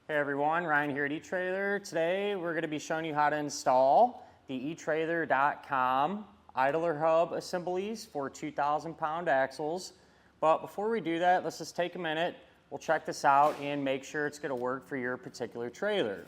Hey everyone, Ryan here at etrailer. Today we're going to be showing you how to install the etrailer.com idler hub assemblies for 2,000 pound axles. But before we do that, let's just take a minute. We'll check this out and make sure it's going to work for your particular trailer.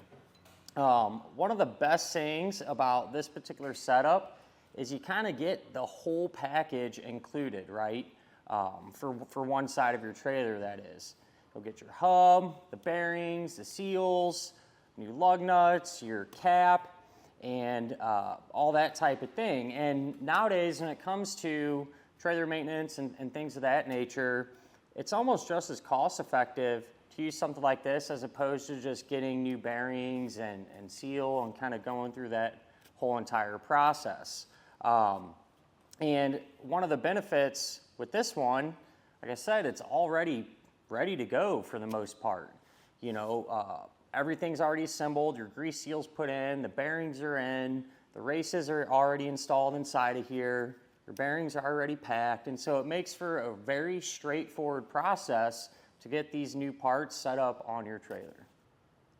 One of the best things about this particular setup is you kind of get the whole package included, right? For one side of your trailer, that is. You'll get your hub, the bearings, the seals, new lug nuts, your cap, and all that type of thing. And nowadays, when it comes to trailer maintenance and things of that nature, it's almost just as cost effective to use something like this as opposed to just getting new bearings and seal and kind of going through that whole entire process. And one of the benefits with this one, like I said, it's already ready to go for the most part. You know, everything's already assembled, your grease seal's put in, the bearings are in, the races are already installed inside of here, your bearings are already packed, and so it makes for a very straightforward process to get these new parts set up on your trailer.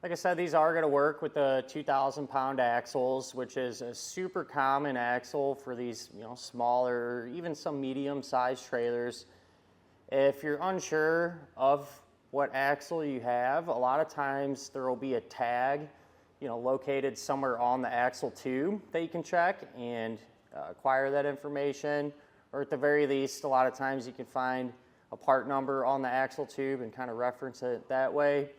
Like I said, these are going to work with the 2,000 pound axles, which is a super common axle for these, smaller, even some medium sized trailers. If you're unsure of what axle you have, a lot of times there will be a tag, located somewhere on the axle tube that you can check and acquire that information. Or at the very least, a lot of times you can find a part number on the axle tube and kind of reference it that way.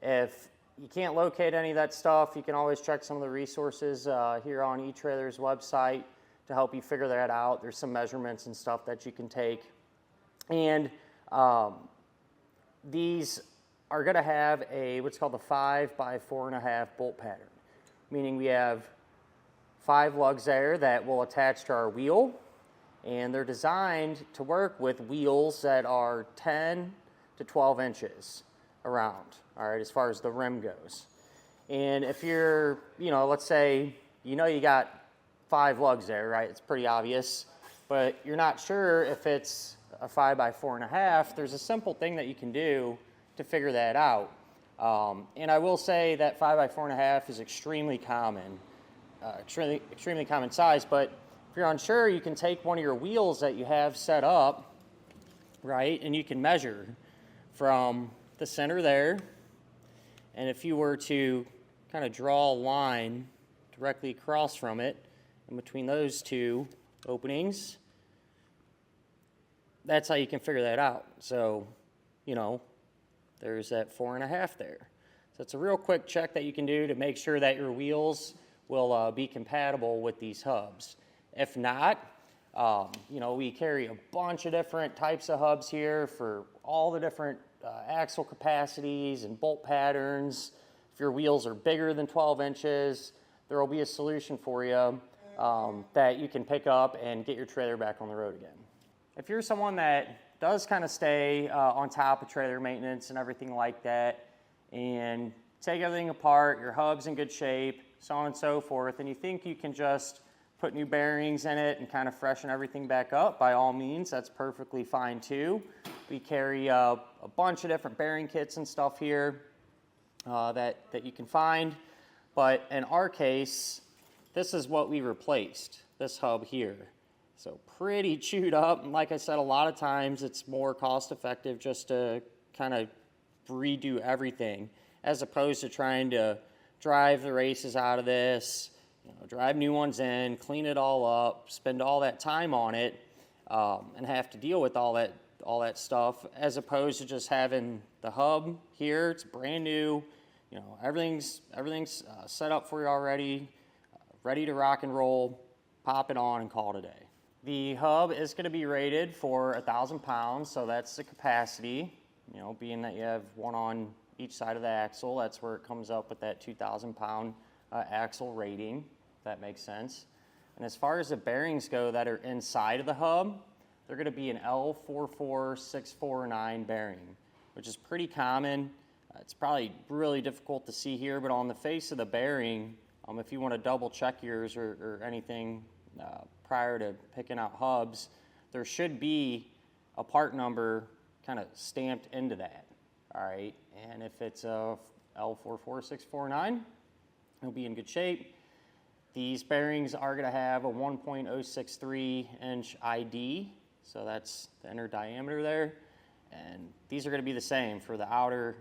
If you can't locate any of that stuff, you can always check some of the resources here on etrailer's website to help you figure that out. There's some measurements and stuff that you can take. And these are going to have what's called a 5 by 4.5 bolt pattern, meaning we have 5 lugs there that will attach to our wheel, and they're designed to work with wheels that are 10 to 12 inches around, all right, as far as the rim goes. And if you're, let's say, you got 5 lugs there, right? It's pretty obvious, but you're not sure if it's a 5 by 4.5, there's a simple thing that you can do to figure that out. And I will say that 5 by 4.5 is extremely common, extremely common size, but if you're unsure, you can take one of your wheels that you have set up, right, and you can measure from the center there, and if you were to kind of draw a line directly across from it, in between those two openings, that's how you can figure that out. So, there's that 4.5 there. So it's a real quick check that you can do to make sure that your wheels will be compatible with these hubs. If not, we carry a bunch of different types of hubs here for all the different axle capacities and bolt patterns. If your wheels are bigger than 12 inches, there will be a solution for you that you can pick up and get your trailer back on the road again. If you're someone that does kind of stay on top of trailer maintenance and everything like that, and take everything apart, your hub's in good shape, so on and so forth, and you think you can just put new bearings in it and kind of freshen everything back up, by all means, that's perfectly fine too. We carry a bunch of different bearing kits and stuff here that you can find, but in our case, this is what we replaced, this hub here. So pretty chewed up, and like I said, a lot of times it's more cost effective just to kind of redo everything as opposed to trying to drive the races out of this, drive new ones in, clean it all up, spend all that time on it, and have to deal with all that stuff, as opposed to just having the hub here. It's brand new, everything's set up for you already, ready to rock and roll. Pop it on and call it a day. The hub is going to be rated for 1,000 pounds, so that's the capacity. Being that you have one on each side of the axle, that's where it comes up with that 2,000 pound axle rating, if that makes sense. And as far as the bearings go that are inside of the hub, they're going to be an L44649 bearing, which is pretty common. It's probably really difficult to see here, but on the face of the bearing, if you want to double check yours or anything prior to picking out hubs, there should be a part number kind of stamped into that, all right? And if it's a L44649. It'll be in good shape. These bearings are going to have a 1.063 inch ID, so that's the inner diameter there. And these are going to be the same for the outer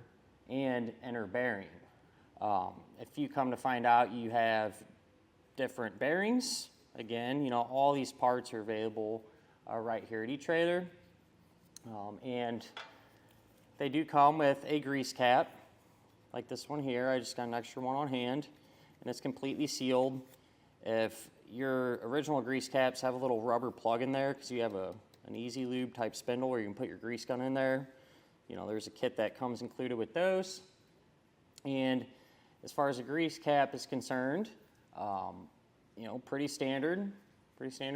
and inner bearing. If you come to find out you have different bearings, again, you know, all these parts are available right here at eTrailer. And they do come with a grease cap, like this one here. I just got an extra one on hand, and it's completely sealed. If your original grease caps have a little rubber plug in there, because you have an easy lube type spindle where you can put your grease gun in there, you know, there's a kit that comes included with those. And as far as the grease cap is concerned, you know, pretty standard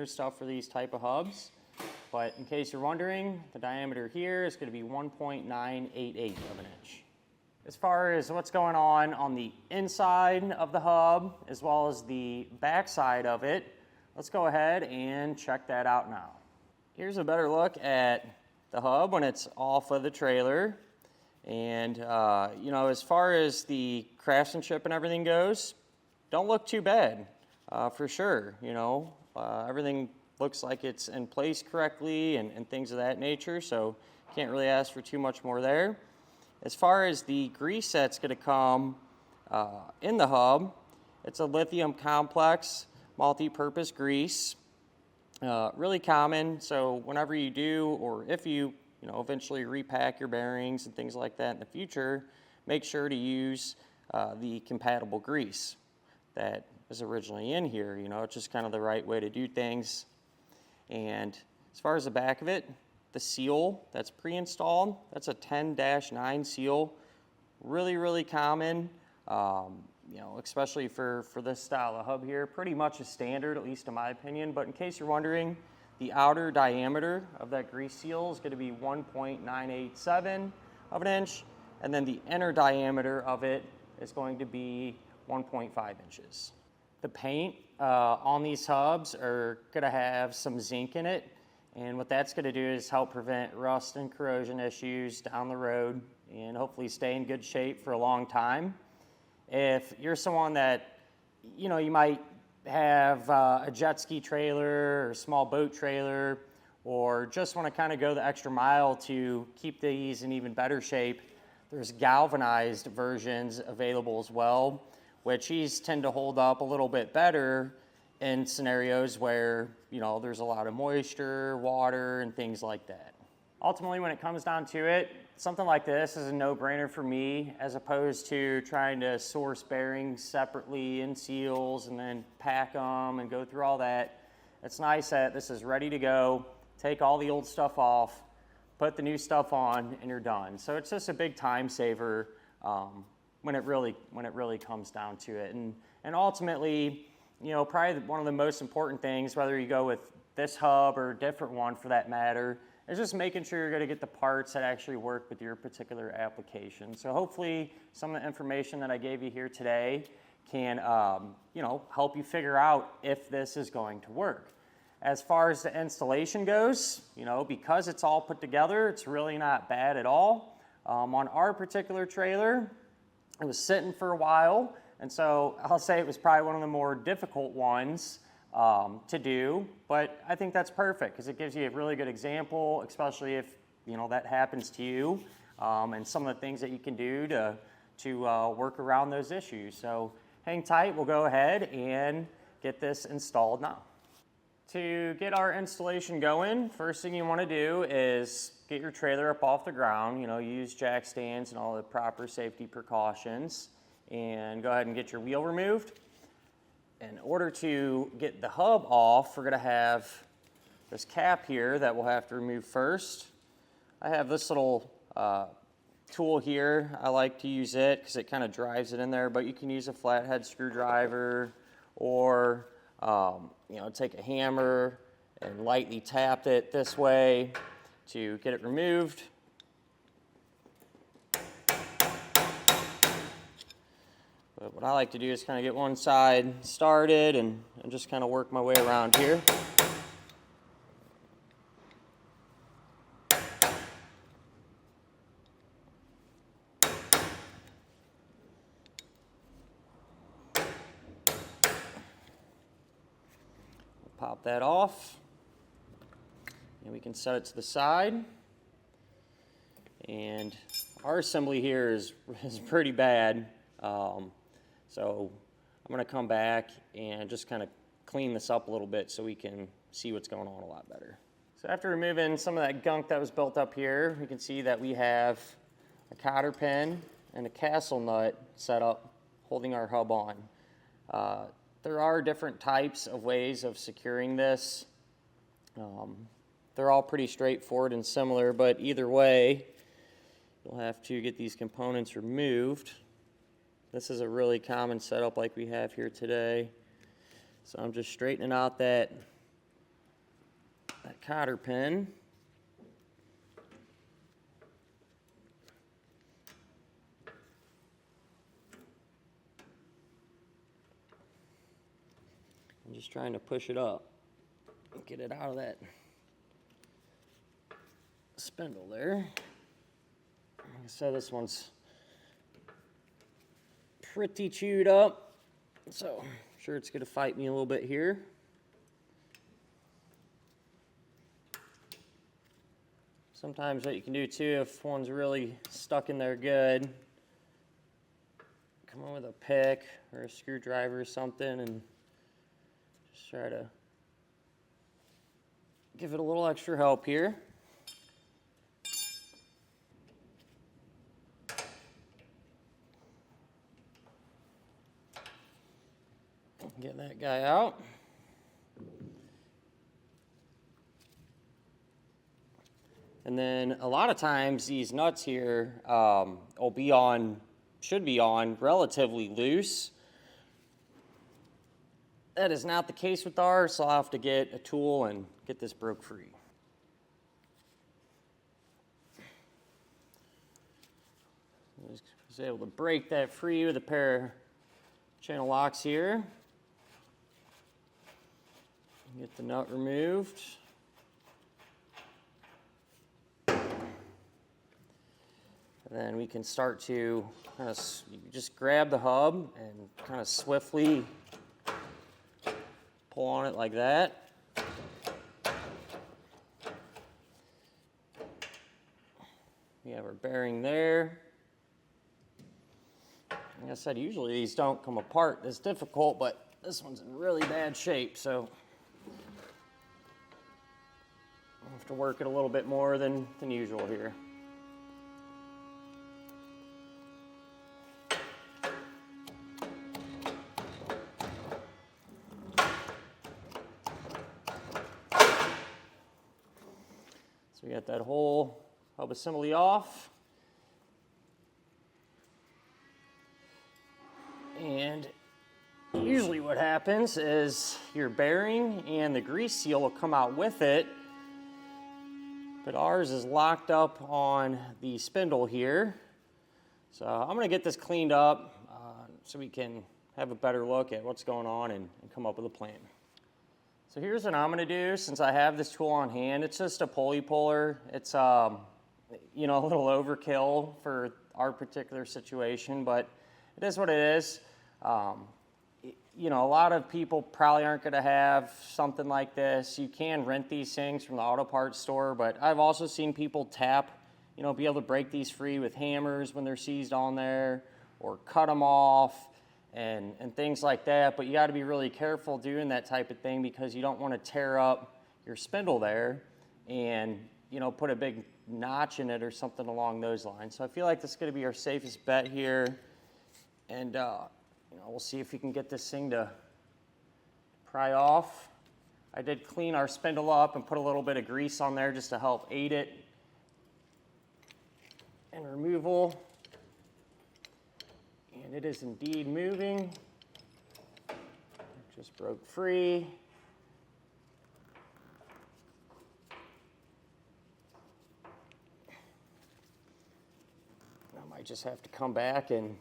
stuff for these type of hubs. But in case you're wondering, the diameter here is going to be 1.988 of an inch. As far as what's going on the inside of the hub, as well as the back side of it, let's go ahead and check that out now. Here's a better look at the hub when it's off of the trailer. And, you know, as far as the craftsmanship and everything goes, don't look too bad, for sure. You know, everything looks like it's in place correctly and things of that nature, so can't really ask for too much more there. As far as the grease that's going to come in the hub, it's a lithium complex multi-purpose grease. Really common, so whenever you do, or if you know, eventually repack your bearings and things like that in the future, make sure to use the compatible grease that is originally in here. You know, it's just kind of the right way to do things. And as far as the back of it, the seal that's pre-installed, that's a 10-9 seal. Really, really common, you know, especially for this style of hub here. Pretty much a standard, at least in my opinion. But in case you're wondering, the outer diameter of that grease seal is going to be 1.987 of an inch, and then the inner diameter of it is going to be 1.5 inches. The paint on these hubs are going to have some zinc in it, and what that's going to do is help prevent rust and corrosion issues down the road and hopefully stay in good shape for a long time. If you're someone that, you know, you might have a jet ski trailer or a small boat trailer, or just want to kind of go the extra mile to keep these in even better shape, there's galvanized versions available as well, which these tend to hold up a little bit better in scenarios where, you know, there's a lot of moisture, water, and things like that. Ultimately, when it comes down to it, something like this is a no-brainer for me, as opposed to trying to source bearings separately in seals and then pack them and go through all that. It's nice that this is ready to go. Take all the old stuff off, put the new stuff on, and you're done. So it's just a big time saver when it really comes down to it. And ultimately, you know, probably one of the most important things, whether you go with this hub or a different one for that matter, is just making sure you're going to get the parts that actually work with your particular application. So hopefully some of the information that I gave you here today can, you know, help you figure out if this is going to work. As far as the installation goes, you know, because it's all put together, it's really not bad at all. On our particular trailer, it was sitting for a while, and so I'll say it was probably one of the more difficult ones to do, but I think that's perfect because it gives you a really good example, especially if, you know, that happens to you, and some of the things that you can do to work around those issues. So hang tight, we'll go ahead and get this installed now. To get our installation going, first thing you want to do is get your trailer up off the ground. You know, use jack stands and all the proper safety precautions, and go ahead and get your wheel removed. In order to get the hub off, we're going to have this cap here that we'll have to remove first. I have this little tool here. I like to use it because it kind of drives it in there, but you can use a flathead screwdriver, or you know, take a hammer and lightly tap it this way to get it removed. But what I like to do is kind of get one side started and just kind of work my way around here. pop that off. And we can set it to the side. And our assembly here is pretty bad. So I'm gonna come back and just kind of clean this up a little bit so we can see what's going on a lot better. So after removing some of that gunk that was built up here, we can see that we have a cotter pin and a castle nut set up holding our hub on. There are different types of ways of securing this. They're all pretty straightforward and similar, but either way, you'll have to get these components removed. This is a really common setup like we have here today. So I'm just straightening out that cotter pin. I'm just trying to push it up and get it out of that spindle there. Like I said, this one's pretty chewed up, so I'm sure it's going to fight me a little bit here. Sometimes what you can do too, if one's really stuck in there good, come in with a pick or a screwdriver or something and just try to give it a little extra help here. Get that guy out. And then a lot of times these nuts here should be on relatively loose. That is not the case with ours, so I'll have to get a tool and get this broke free. I was able to break that free with a pair of channel locks here. Get the nut removed. And then we can start to kind of just grab the hub and kind of swiftly pull on it like that. We have our bearing there. Like I said, usually these don't come apart this difficult, but this one's in really bad shape, so I'll have to work it a little bit more than usual here. So we got that whole hub assembly off. And usually what happens is your bearing and the grease seal will come out with it, but ours is locked up on the spindle here. So I'm going to get this cleaned up so we can have a better look at what's going on and come up with a plan. So here's what I'm going to do since I have this tool on hand. It's just a pulley puller. It's a little overkill for our particular situation, but it is what it is. A lot of people probably aren't going to have something like this. You can rent these things from the auto parts store, but I've also seen people be able to break these free with hammers when they're seized on there, or cut them off and things like that. But you got to be really careful doing that type of thing because you don't want to tear up your spindle there and put a big notch in it or something along those lines. So I feel like this is going to be our safest bet here, and we'll see if we can get this thing to pry off. I did clean our spindle up and put a little bit of grease on there just to help aid it in removal. And it is indeed moving. It just broke free. I might just have to come back and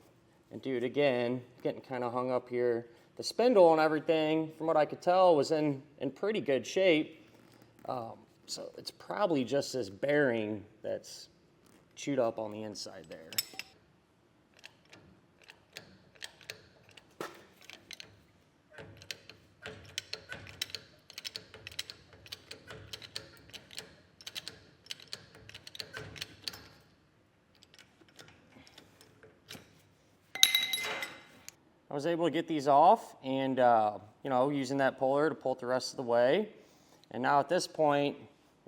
do it again. Getting kind of hung up here. The spindle and everything, from what I could tell, was in pretty good shape. So it's probably just this bearing that's chewed up on the inside there. I was able to get these off and, you know, using that puller to pull it the rest of the way. And now at this point,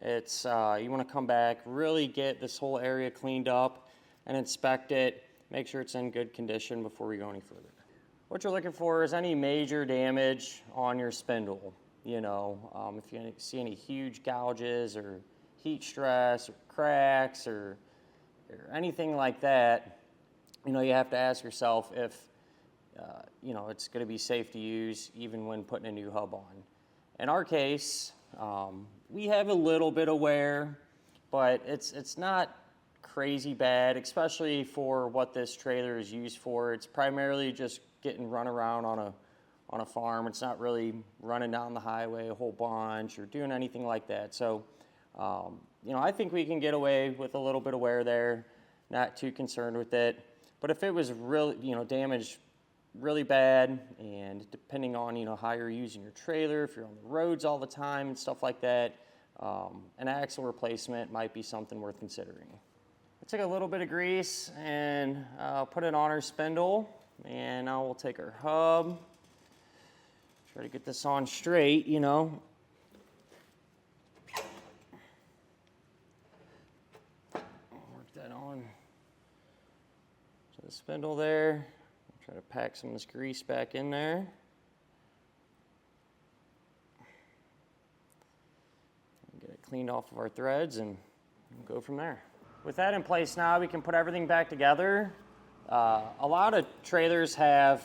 it's, you want to come back, really get this whole area cleaned up and inspect it, make sure it's in good condition before we go any further. What you're looking for is any major damage on your spindle. You know, if you see any huge gouges or heat stress or cracks or anything like that, you know, you have to ask yourself if, you know, it's going to be safe to use even when putting a new hub on. In our case, we have a little bit of wear, but it's not crazy bad, especially for what this trailer is used for. It's primarily just getting run around on a farm. It's not really running down the highway a whole bunch or doing anything like that. So, you know, I think we can get away with a little bit of wear there, not too concerned with it. But if it was really, you know, damaged really bad, and depending on, you know, how you're using your trailer, if you're on the roads all the time and stuff like that, an axle replacement might be something worth considering. I took a little bit of grease and put it on our spindle, and now we'll take our hub, try to get this on straight, you know. Work that on to the spindle there. Try to pack some of this grease back in there. Get it cleaned off of our threads and we'll go from there. With that in place now, we can put everything back together. A lot of trailers have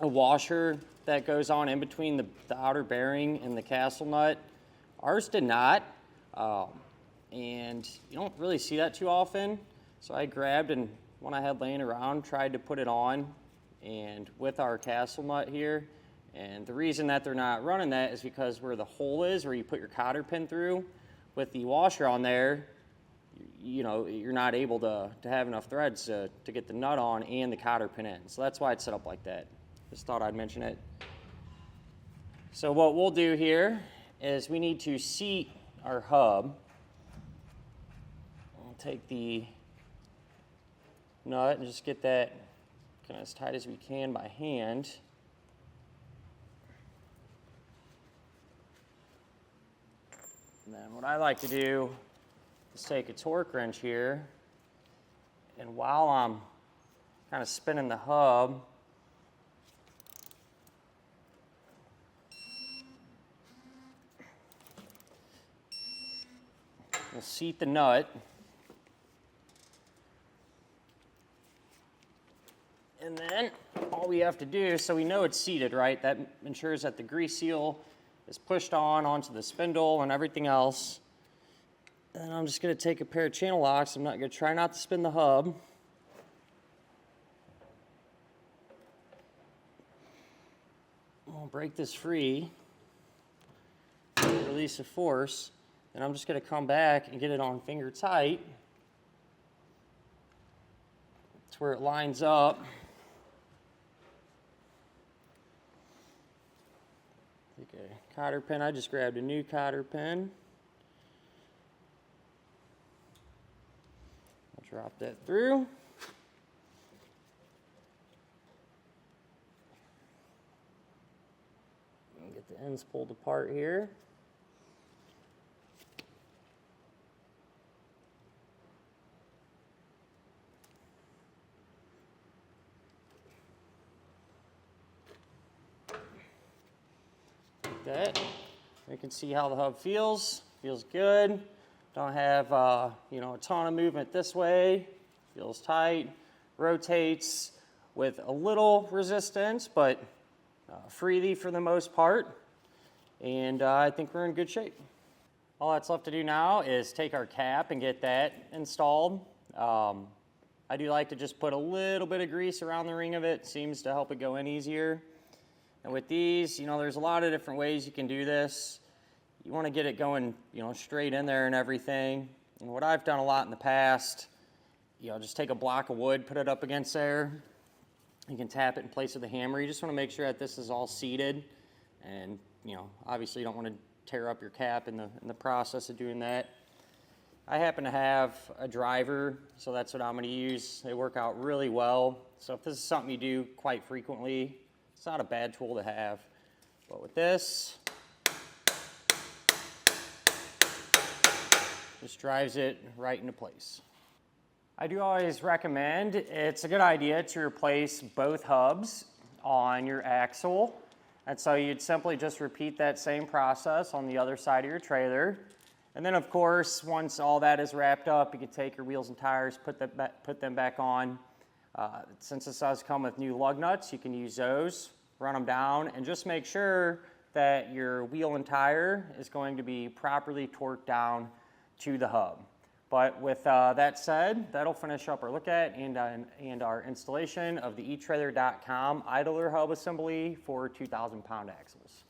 a washer that goes on in between the outer bearing and the castle nut. Ours did not, and you don't really see that too often. So I grabbed and one I had laying around, tried to put it on, and with our castle nut here. And the reason that they're not running that is because where the hole is, where you put your cotter pin through, with the washer on there, you know, you're not able to have enough threads to get the nut on and the cotter pin in. So that's why it's set up like that. Just thought I'd mention it. So what we'll do here is we need to seat our hub. I'll take the nut and just get that kind of as tight as we can by hand. And then what I like to do is take a torque wrench here, and while I'm kind of spinning the hub, we'll seat the nut. And then all we have to do, so we know it's seated, right? That ensures that the grease seal is pushed onto the spindle and everything else. And I'm just going to take a pair of channel locks. I'm not going to try not to spin the hub. I'll break this free, release the force, and I'm just going to come back and get it on finger tight. That's where it lines up. Take a cotter pin. I just grabbed a new cotter pin. I'll drop that through. And get the ends pulled apart here. That. You can see how the hub feels. Feels good. Don't have you know, a ton of movement this way. Feels tight. Rotates with a little resistance, but freely for the most part. And I think we're in good shape. All that's left to do now is take our cap and get that installed. I do like to just put a little bit of grease around the ring of it. Seems to help it go in easier. And with these, you know, there's a lot of different ways you can do this. You want to get it going, you know, straight in there and everything. And what I've done a lot in the past, you know, just take a block of wood, put it up against there. You can tap it in place with a hammer. You just want to make sure that this is all seated. And, you know, obviously you don't want to tear up your cap in the process of doing that. I happen to have a driver, so that's what I'm going to use. They work out really well. So if this is something you do quite frequently, it's not a bad tool to have. But with this, just drives it right into place. I do always recommend, it's a good idea to replace both hubs on your axle. And so you'd simply just repeat that same process on the other side of your trailer. And then of course, once all that is wrapped up, you can take your wheels and tires, put them back on. Since this does come with new lug nuts, you can use those, run them down, and just make sure that your wheel and tire is going to be properly torqued down to the hub. But with that said, that'll finish up our look at and our installation of the etrailer.com idler hub assembly for 2,000 pound axles.